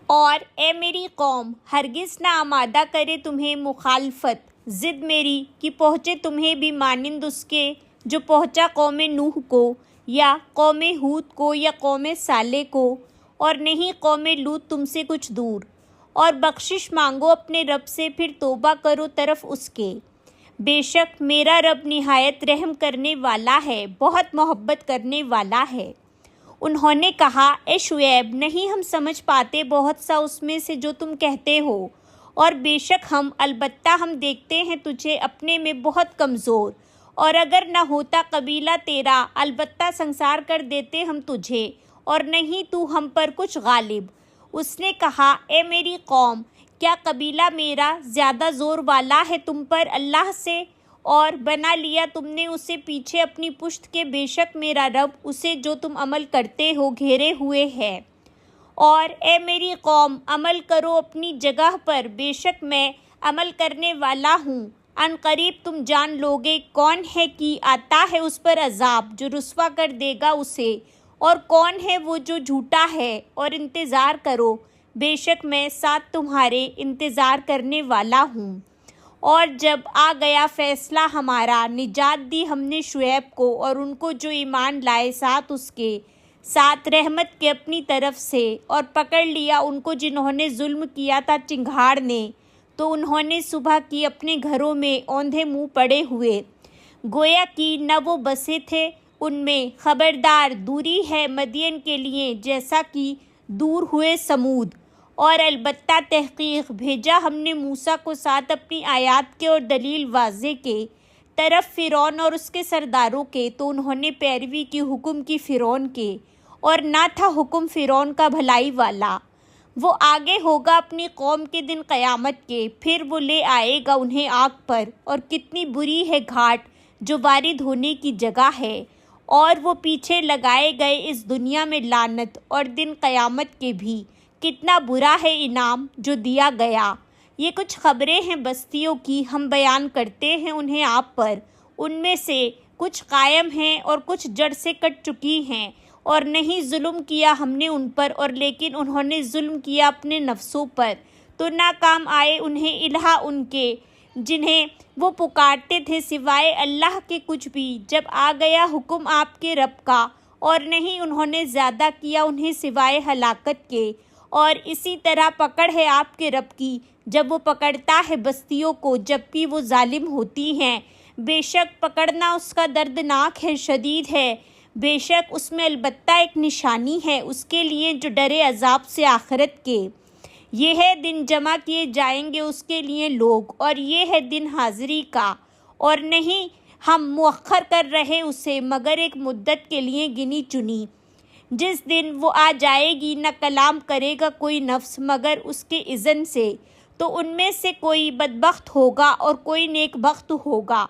اور اے میری قوم، ہرگز نہ آمادہ کرے تمہیں مخالفت ضد میری کہ پہنچے تمہیں بھی مانند اس کے جو پہنچا قوم نوح کو یا قوم ہود کو یا قوم صالح کو، اور نہیں قوم لوط تم سے کچھ دور۔ اور بخشش مانگو اپنے رب سے، پھر توبہ کرو طرف اس کے، بے شک میرا رب نہایت رحم کرنے والا ہے، بہت محبت کرنے والا ہے۔ انہوں نے کہا اے شعیب، نہیں ہم سمجھ پاتے بہت سا اس میں سے جو تم کہتے ہو، اور بے شک البتہ ہم دیکھتے ہیں تجھے اپنے میں بہت کمزور، اور اگر نہ ہوتا قبیلہ تیرا البتہ سنسار کر دیتے ہم تجھے، اور نہیں تو ہم پر کچھ غالب۔ اس نے کہا اے میری قوم، کیا قبیلہ میرا زیادہ زور والا ہے تم پر اللہ سے؟ اور بنا لیا تم نے اسے پیچھے اپنی پشت کے، بے شک میرا رب اسے جو تم عمل کرتے ہو گھیرے ہوئے ہے۔ اور اے میری قوم، عمل کرو اپنی جگہ پر، بے شک میں عمل کرنے والا ہوں۔ ان قریب تم جان لوگے کون ہے کہ آتا ہے اس پر عذاب جو رسوا کر دے گا اسے، اور کون ہے وہ جو جھوٹا ہے، اور انتظار کرو، بے شک میں ساتھ تمہارے انتظار کرنے والا ہوں۔ اور جب آ گیا فیصلہ ہمارا، نجات دی ہم نے شعیب کو اور ان کو جو ایمان لائے ساتھ اس کے، ساتھ رحمت کے اپنی طرف سے، اور پکڑ لیا ان کو جنہوں نے ظلم کیا تھا چنگھاڑ نے، تو انہوں نے صبح کی اپنے گھروں میں اوندھے منہ پڑے ہوئے، گویا کہ نہ وہ بسے تھے ان میں۔ خبردار، دوری ہے مدین کے لیے جیسا کہ دور ہوئے سمود۔ اور البتہ تحقیق بھیجا ہم نے موسیٰ کو ساتھ اپنی آیات کے اور دلیل واضح کے طرف فرعون اور اس کے سرداروں کے، تو انہوں نے پیروی کی حکم کی فرعون کے، اور نہ تھا حکم فرعون کا بھلائی والا۔ وہ آگے ہوگا اپنی قوم کے دن قیامت کے، پھر وہ لے آئے گا انہیں آگ پر، اور کتنی بری ہے گھاٹ جو وارد ہونے کی جگہ ہے، اور وہ پیچھے لگائے گئے اس دنیا میں لعنت، اور دن قیامت کے بھی کتنا برا ہے انعام جو دیا گیا۔ یہ کچھ خبریں ہیں بستیوں کی، ہم بیان کرتے ہیں انہیں آپ پر، ان میں سے کچھ قائم ہیں اور کچھ جڑ سے کٹ چکی ہیں، اور نہیں ظلم کیا ہم نے ان پر، اور لیکن انہوں نے ظلم کیا اپنے نفسوں پر، تو ناکام آئے انہیں الہ ان کے جنہیں وہ پکارتے تھے سوائے اللہ کے کچھ بھی، جب آ گیا حکم آپ کے رب کا، اور نہیں انہوں نے زیادہ کیا انہیں سوائے ہلاکت کے۔ اور اسی طرح پکڑ ہے آپ کے رب کی جب وہ پکڑتا ہے بستیوں کو جبکہ وہ ظالم ہوتی ہیں، بے شک پکڑنا اس کا دردناک ہے، شدید ہے، بے شک اس میں البتہ ایک نشانی ہے اس کے لیے جو ڈرے عذاب سے آخرت کے۔ یہ ہے دن جمع کیے جائیں گے اس کے لیے لوگ، اور یہ ہے دن حاضری کا، اور نہیں ہم مؤخر کر رہے اسے مگر ایک مدت کے لیے گنی چنی۔ جس دن وہ آ جائے گی نہ کلام کرے گا کوئی نفس مگر اس کے اذن سے، تو ان میں سے کوئی بدبخت ہوگا اور کوئی نیک بخت ہوگا۔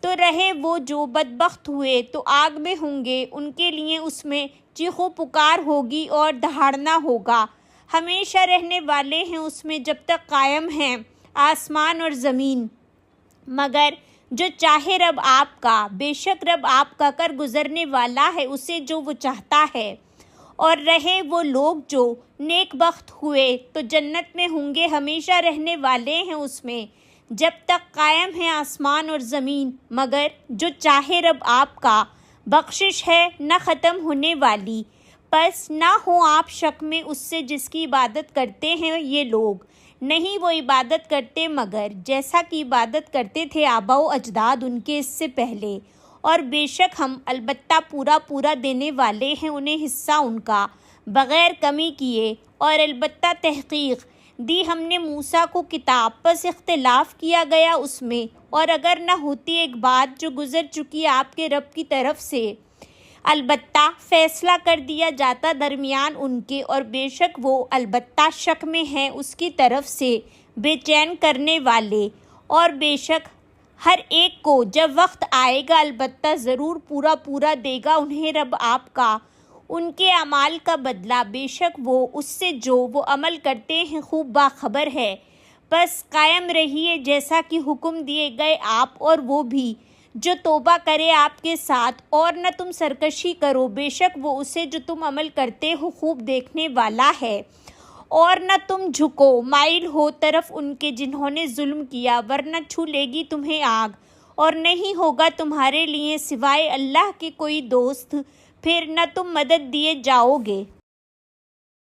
تو رہے وہ جو بدبخت ہوئے تو آگ میں ہوں گے، ان کے لیے اس میں چیخو پکار ہوگی اور دہاڑنا ہوگا۔ ہمیشہ رہنے والے ہیں اس میں جب تک قائم ہیں آسمان اور زمین، مگر جو چاہے رب آپ کا، بے شک رب آپ کا کر گزرنے والا ہے اسے جو وہ چاہتا ہے۔ اور رہے وہ لوگ جو نیک بخت ہوئے تو جنت میں ہوں گے، ہمیشہ رہنے والے ہیں اس میں جب تک قائم ہے آسمان اور زمین، مگر جو چاہے رب آپ کا، بخشش ہے نہ ختم ہونے والی۔ پس نہ ہو آپ شک میں اس سے جس کی عبادت کرتے ہیں یہ لوگ، نہیں وہ عبادت کرتے مگر جیسا کہ عبادت کرتے تھے آباء و اجداد ان کے اس سے پہلے، اور بے شک ہم البتہ پورا پورا دینے والے ہیں انہیں حصہ ان کا بغیر کمی کیے۔ اور البتہ تحقیق دی ہم نے موسیٰ کو کتاب، پس اختلاف کیا گیا اس میں، اور اگر نہ ہوتی ایک بات جو گزر چکی آپ کے رب کی طرف سے، البتہ فیصلہ کر دیا جاتا درمیان ان کے، اور بے شک وہ البتہ شک میں ہیں اس کی طرف سے بے چین کرنے والے۔ اور بے شک ہر ایک کو جب وقت آئے گا البتہ ضرور پورا پورا دے گا انہیں رب آپ کا ان کے اعمال کا بدلہ، بے شک وہ اس سے جو وہ عمل کرتے ہیں خوب باخبر ہے۔ بس قائم رہیے جیسا کہ حکم دیے گئے آپ، اور وہ بھی جو توبہ کرے آپ کے ساتھ، اور نہ تم سرکشی کرو، بے شک وہ اسے جو تم عمل کرتے ہو خوب دیکھنے والا ہے۔ اور نہ تم جھکو مائل ہو طرف ان کے جنہوں نے ظلم کیا، ورنہ چھو لے گی تمہیں آگ، اور نہیں ہوگا تمہارے لیے سوائے اللہ کے کوئی دوست، پھر نہ تم مدد دیے جاؤ گے۔